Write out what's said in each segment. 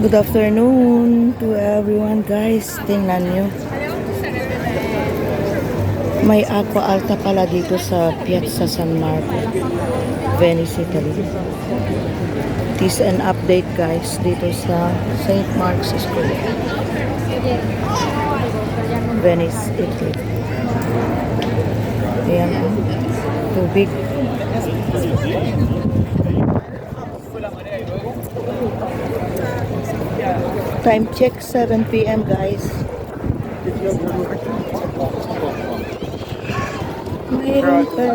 Good afternoon to everyone guys. Tingnan nyo. May Aqua Alta pala dito sa Piazza San Marco, Venice, Italy. It is an update guys dito sa St. Mark's Square, Venice, Italy. Ayan o. Tubig. Time check 7 p.m. guys. Mayroon pala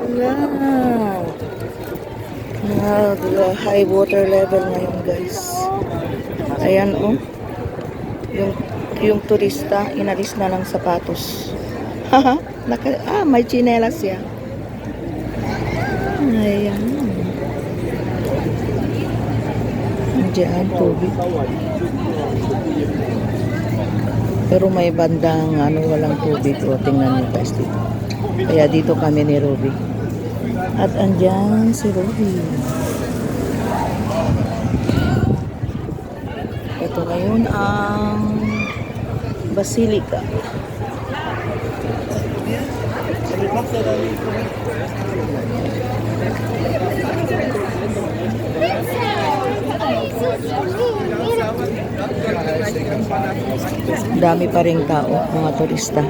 high water level ngayon guys. Ayan oh. Yung turista inalis na ng sapatos. Haha, may tsinelas siya. Ayan. Diyan tubig. Pero may bandang walang tubig. O, tingnan nyo guys dito. Kaya dito kami ni Ruby. At andyan si Ruby. Ito ngayon ang Basilica. Dami pa ring tao, mga turista.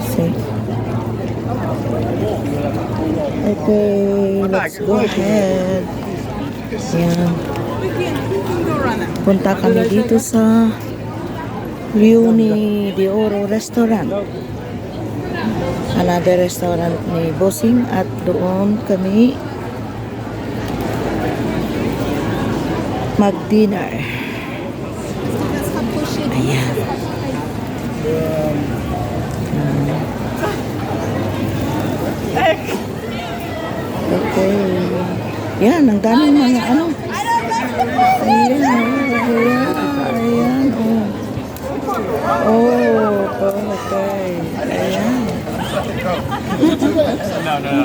See? Okay, let's go ahead. Ayan. Punta kami dito sa Leone d'Oro Restaurant. Another restaurant ni Bossing, at doon kami mag-dinner. Ayan. Okay. Yan, ang daming mga Ayan. Ayan. Okay. Ayan.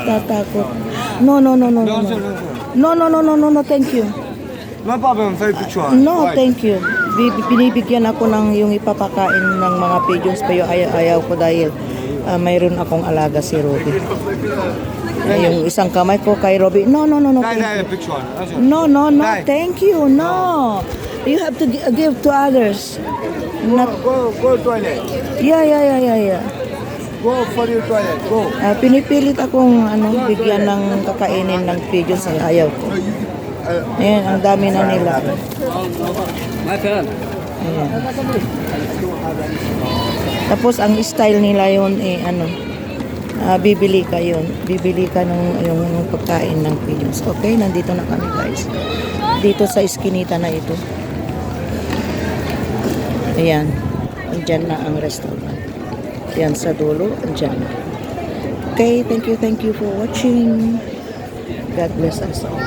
Tatakot. No, thank you. No problem, very picture. No, thank you. Binibigyan ako ng yung ipapakain ng mga pigeons pa yung ayaw ko dahil mayroon akong alaga si Ruby. Yung isang kamay ko kay Ruby. No, thank you. No, thank you. No. You have to give to others. Not... Go toilet. Yeah. Go for your toilet. Go. Pinipilit akong bigyan ng kakainin ng pigeons ang ayaw ko. Ayan, ang dami na nila. Ayan. Tapos ang style nila yun bibili ka yun. Bibili ka ng yung pagkain ng pigeons. Okay, nandito na kami guys. Dito sa iskinita na ito. Ayan. Andyan na ang restaurant. Ayan sa dulo. Andyan. Okay, thank you for watching. God bless us all.